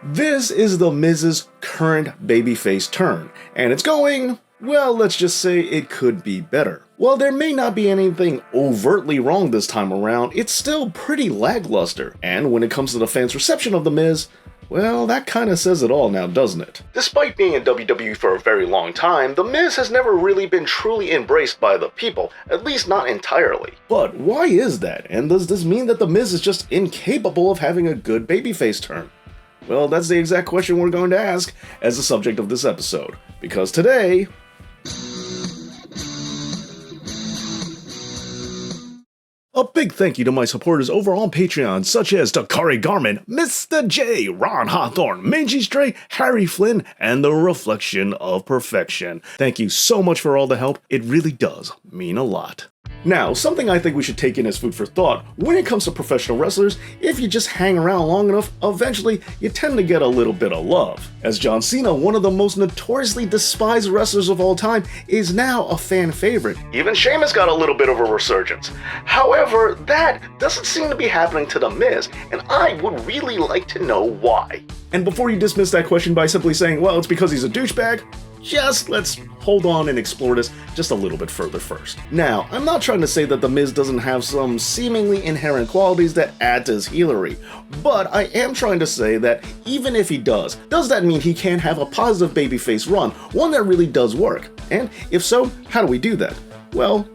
This is The Miz's current babyface turn, and it's going, well, let's just say it could be better. While there may not be anything overtly wrong this time around, it's still pretty lackluster, and when it comes to the fans' reception of The Miz, well, that kinda says it all now, doesn't it? Despite being in WWE for a very long time, The Miz has never really been truly embraced by the people, at least not entirely. But why is that, and does this mean that The Miz is just incapable of having a good babyface turn? Well, that's the exact question we're going to ask as the subject of this episode, because today... A big thank you to my supporters over on Patreon, such as Dakari Garmin, Mr. J, Ron Hawthorne, Mangy Stray, Harry Flynn, and The Reflection of Perfection. Thank you so much for all the help, it really does mean a lot. Now, something I think we should take in as food for thought, when it comes to professional wrestlers, if you just hang around long enough, eventually you tend to get a little bit of love. As John Cena, one of the most notoriously despised wrestlers of all time, is now a fan favorite. Even Sheamus got a little bit of a resurgence. However, that doesn't seem to be happening to The Miz, and I would really like to know why. And before you dismiss that question by simply saying, well, it's because he's a douchebag, just let's hold on and explore this just a little bit further first. Now, I'm not trying to say that The Miz doesn't have some seemingly inherent qualities that add to his heelery, but I am trying to say that even if he does that mean he can't have a positive babyface run, one that really does work? And if so, how do we do that? Well,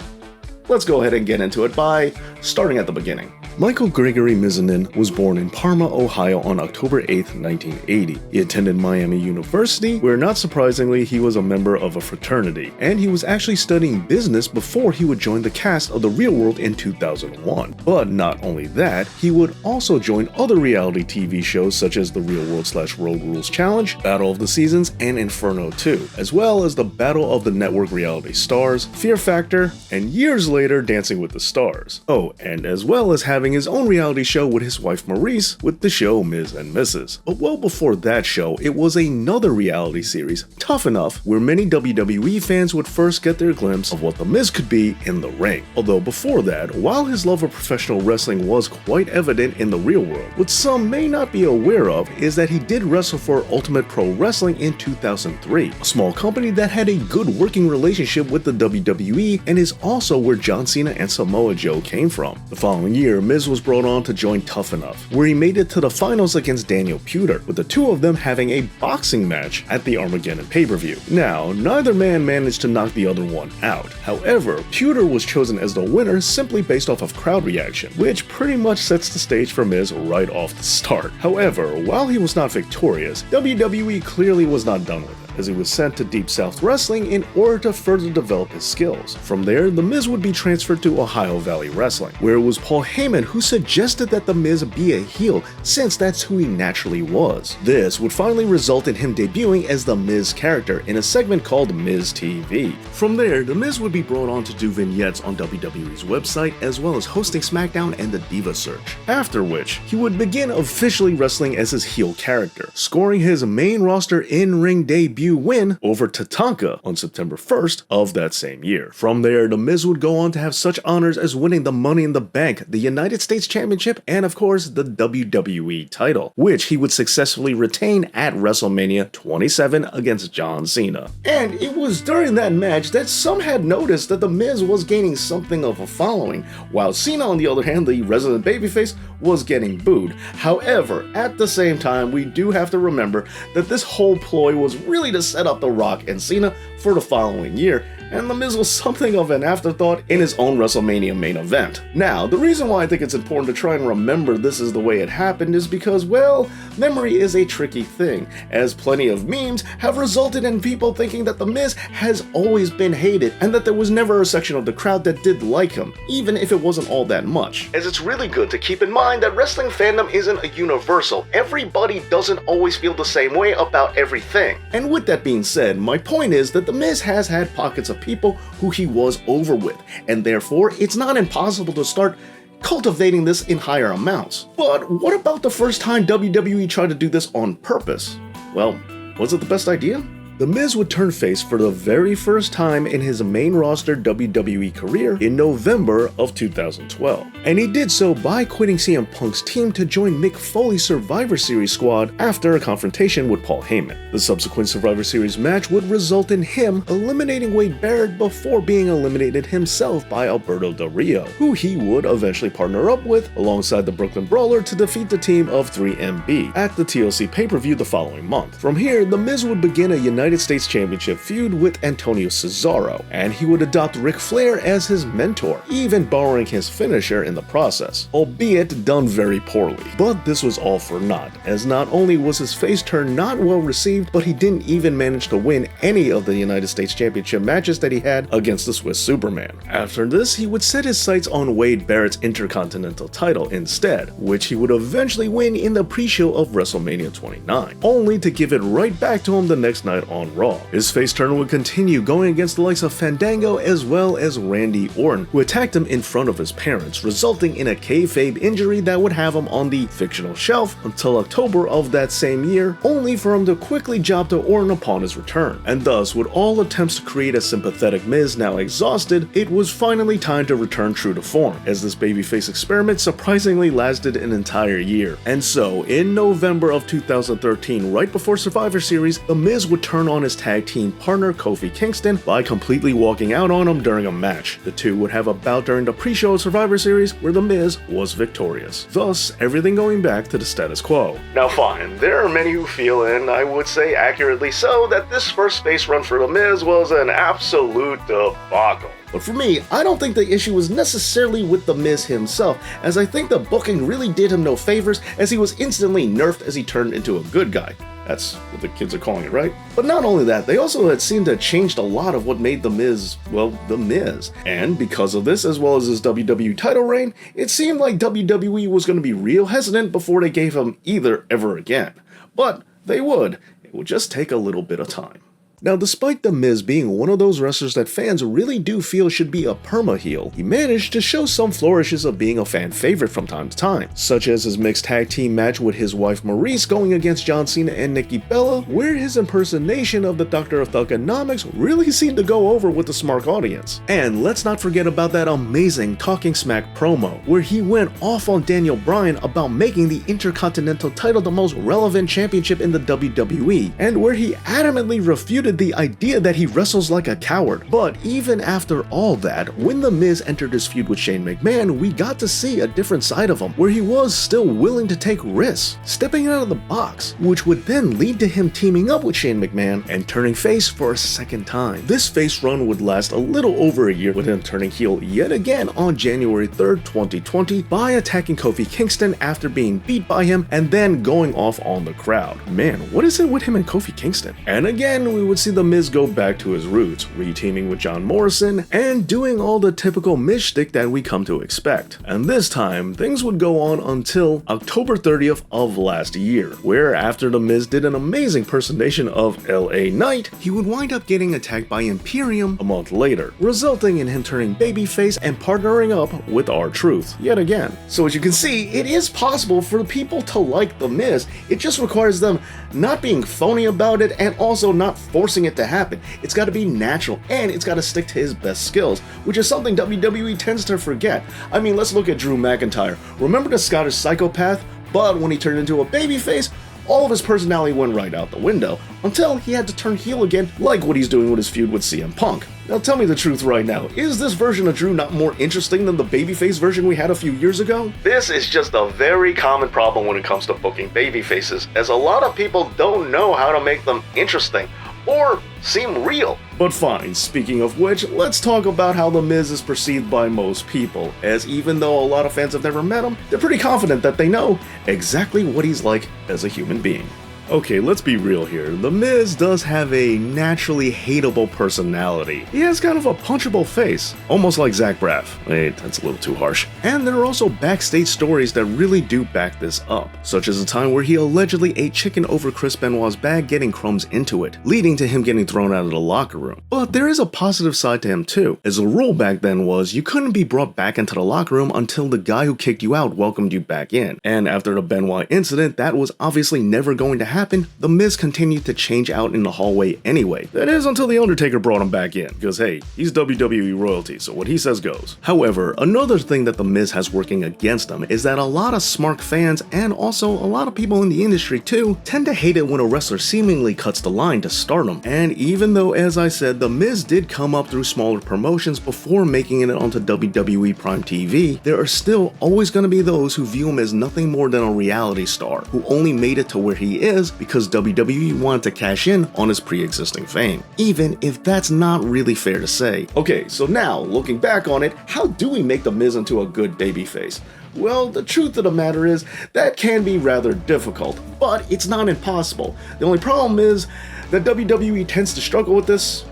let's go ahead and get into it by starting at the beginning. Michael Gregory Mizanin was born in Parma, Ohio on October 8, 1980. He attended Miami University, where not surprisingly he was a member of a fraternity, and he was actually studying business before he would join the cast of The Real World in 2001. But not only that, he would also join other reality TV shows such as The Real World / Road Rules Challenge, Battle of the Seasons, and Inferno 2, as well as the Battle of the Network Reality Stars, Fear Factor, and years later Dancing with the Stars. Oh, and as well as having his own reality show with his wife Maurice with the show Miz and Mrs. But well before that show, it was another reality series, Tough Enough, where many WWE fans would first get their glimpse of what The Miz could be in the ring. Although before that, while his love of professional wrestling was quite evident in the real world, what some may not be aware of is that he did wrestle for Ultimate Pro Wrestling in 2003, a small company that had a good working relationship with the WWE and is also where John Cena and Samoa Joe came from. The following year, Miz was brought on to join Tough Enough, where he made it to the finals against Daniel Puder, with the two of them having a boxing match at the Armageddon pay-per-view. Now, neither man managed to knock the other one out. However, Puder was chosen as the winner simply based off of crowd reaction, which pretty much sets the stage for Miz right off the start. However, while he was not victorious, WWE clearly was not done with him, as he was sent to Deep South Wrestling in order to further develop his skills. From there, The Miz would be transferred to Ohio Valley Wrestling, where it was Paul Heyman who suggested that The Miz be a heel, since that's who he naturally was. This would finally result in him debuting as The Miz character in a segment called Miz TV. From there, The Miz would be brought on to do vignettes on WWE's website, as well as hosting SmackDown and the Diva Search, after which he would begin officially wrestling as his heel character, scoring his main roster in-ring debut win over Tatanka on September 1st of that same year. From there, The Miz would go on to have such honors as winning the Money in the Bank, the United States Championship, and of course the WWE title, which he would successfully retain at WrestleMania 27 against John Cena. And it was during that match that some had noticed that The Miz was gaining something of a following, while Cena, on the other hand, the resident babyface, was getting booed. However, at the same time, we do have to remember that this whole ploy was really to set up The Rock and Cena for the following year, and The Miz was something of an afterthought in his own WrestleMania main event. Now, the reason why I think it's important to try and remember this is the way it happened is because, well, memory is a tricky thing, as plenty of memes have resulted in people thinking that The Miz has always been hated and that there was never a section of the crowd that did like him, even if it wasn't all that much. As it's really good to keep in mind that wrestling fandom isn't a universal. Everybody doesn't always feel the same way about everything. And with that being said, my point is that The Miz has had pockets of people who he was over with, and therefore it's not impossible to start cultivating this in higher amounts. But what about the first time WWE tried to do this on purpose? Well, was it the best idea? The Miz would turn face for the very first time in his main roster WWE career in November of 2012. And he did so by quitting CM Punk's team to join Mick Foley's Survivor Series squad after a confrontation with Paul Heyman. The subsequent Survivor Series match would result in him eliminating Wade Barrett before being eliminated himself by Alberto Del Rio, who he would eventually partner up with alongside the Brooklyn Brawler to defeat the team of 3MB at the TLC pay-per-view the following month. From here, The Miz would begin a United States Championship feud with Antonio Cesaro, and he would adopt Ric Flair as his mentor, even borrowing his finisher in the process, albeit done very poorly. But this was all for naught, as not only was his face turn not well received, but he didn't even manage to win any of the United States Championship matches that he had against the Swiss Superman. After this, he would set his sights on Wade Barrett's Intercontinental title instead, which he would eventually win in the pre-show of WrestleMania 29, only to give it right back to him the next night on Raw. His face turn would continue, going against the likes of Fandango as well as Randy Orton, who attacked him in front of his parents, resulting in a kayfabe injury that would have him on the fictional shelf until October of that same year, only for him to quickly job to Orton upon his return. And thus, with all attempts to create a sympathetic Miz now exhausted, it was finally time to return true to form, as this babyface experiment surprisingly lasted an entire year. And so, in November of 2013, right before Survivor Series, The Miz would turn on his tag team partner Kofi Kingston by completely walking out on him during a match. The two would have a bout during the pre-show of Survivor Series where The Miz was victorious, thus everything going back to the status quo. Now fine, there are many who feel, and I would say accurately so, that this first face run for The Miz was an absolute debacle. But for me, I don't think the issue was necessarily with The Miz himself, as I think the booking really did him no favors, as he was instantly nerfed as he turned into a good guy. That's what the kids are calling it, right? But not only that, they also had seemed to have changed a lot of what made The Miz, well, The Miz. And because of this, as well as his WWE title reign, it seemed like WWE was going to be real hesitant before they gave him either ever again. But they would. It would just take a little bit of time. Now, despite The Miz being one of those wrestlers that fans really do feel should be a perma-heel, he managed to show some flourishes of being a fan favorite from time to time, such as his mixed tag team match with his wife Maurice going against John Cena and Nikki Bella, where his impersonation of the Doctor of Thuganomics really seemed to go over with the smart audience. And let's not forget about that amazing Talking Smack promo, where he went off on Daniel Bryan about making the Intercontinental title the most relevant championship in the WWE, and where he adamantly refuted the idea that he wrestles like a coward. But even after all that, when The Miz entered his feud with Shane McMahon, we got to see a different side of him, where he was still willing to take risks, stepping out of the box, which would then lead to him teaming up with Shane McMahon and turning face for a second time. This face run would last a little over a year, with him turning heel yet again on January 3rd, 2020 by attacking Kofi Kingston after being beat by him and then going off on the crowd. Man, what is it with him and Kofi Kingston? And again, we would see The Miz go back to his roots, re-teaming with John Morrison and doing all the typical Miz shtick that we come to expect. And this time, things would go on until October 30th of last year, where after The Miz did an amazing impersonation of LA Knight, he would wind up getting attacked by Imperium a month later, resulting in him turning babyface and partnering up with R-Truth yet again. So as you can see, it is possible for people to like The Miz. It just requires them not being phony about it and also not forcing it to happen. It's got to be natural, and it's got to stick to his best skills, which is something WWE tends to forget. I mean, let's look at Drew McIntyre. Remember the Scottish psychopath? But when he turned into a babyface, all of his personality went right out the window, until he had to turn heel again, like what he's doing with his feud with CM Punk. Now tell me the truth right now, is this version of Drew not more interesting than the babyface version we had a few years ago? This is just a very common problem when it comes to booking babyfaces, as a lot of people don't know how to make them interesting, or seem real. But fine, speaking of which, let's talk about how The Miz is perceived by most people, as even though a lot of fans have never met him, they're pretty confident that they know exactly what he's like as a human being. Okay, let's be real here. The Miz does have a naturally hateable personality. He has kind of a punchable face, almost like Zach Braff. Wait, that's a little too harsh. And there are also backstage stories that really do back this up, such as a time where he allegedly ate chicken over Chris Benoit's bag, getting crumbs into it, leading to him getting thrown out of the locker room. But there is a positive side to him too, as the rule back then was you couldn't be brought back into the locker room until the guy who kicked you out welcomed you back in. And after the Benoit incident, that was obviously never going to happen, happened, The Miz continued to change out in the hallway anyway. That is until The Undertaker brought him back in, because hey, he's WWE royalty, so what he says goes. However, another thing that The Miz has working against him is that a lot of smart fans, and also a lot of people in the industry too, tend to hate it when a wrestler seemingly cuts the line to stardom. And even though, as I said, The Miz did come up through smaller promotions before making it onto WWE Prime TV, there are still always going to be those who view him as nothing more than a reality star, who only made it to where he is because WWE wanted to cash in on his pre-existing fame, even if that's not really fair to say. Okay, so now, looking back on it, how do we make The Miz into a good babyface? Well, the truth of the matter is, that can be rather difficult, but it's not impossible. The only problem is that WWE tends to struggle with this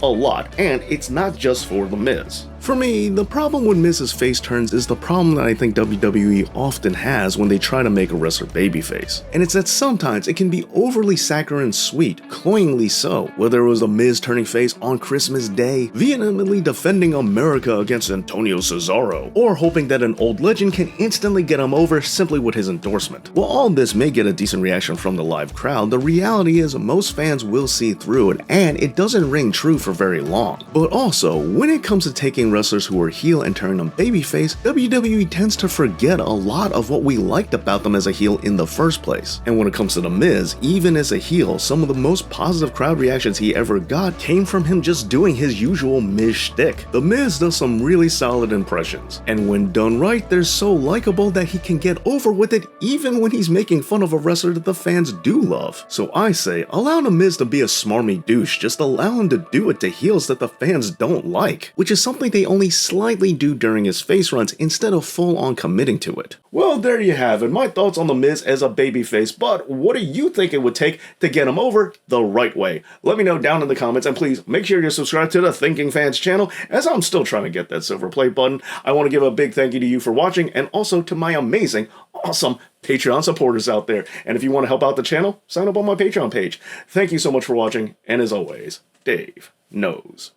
a lot, and it's not just for The Miz. For me, the problem when Miz's face turns is the problem that I think WWE often has when they try to make a wrestler babyface. And it's that sometimes it can be overly saccharine sweet, cloyingly so, whether it was The Miz turning face on Christmas Day, vehemently defending America against Antonio Cesaro, or hoping that an old legend can instantly get him over simply with his endorsement. While all this may get a decent reaction from the live crowd, the reality is most fans will see through it, and it doesn't ring true for very long. But also, when it comes to taking wrestlers who are heel and turning them babyface, WWE tends to forget a lot of what we liked about them as a heel in the first place. And when it comes to The Miz, even as a heel, some of the most positive crowd reactions he ever got came from him just doing his usual Miz shtick. The Miz does some really solid impressions, and when done right, they're so likable that he can get over with it even when he's making fun of a wrestler that the fans do love. So I say, allow The Miz to be a smarmy douche, just allow him to do it to heels that the fans don't like, which is something they only slightly do during his face runs instead of full on committing to it. Well, there you have it, my thoughts on The Miz as a babyface, but what do you think it would take to get him over the right way? Let me know down in the comments, and please make sure you're subscribed to the Thinking Fans channel, as I'm still trying to get that silver play button. I want to give a big thank you to you for watching, and also to my amazing, awesome Patreon supporters out there. And if you want to help out the channel, sign up on my Patreon page. Thank you so much for watching, and as always, Dave knows.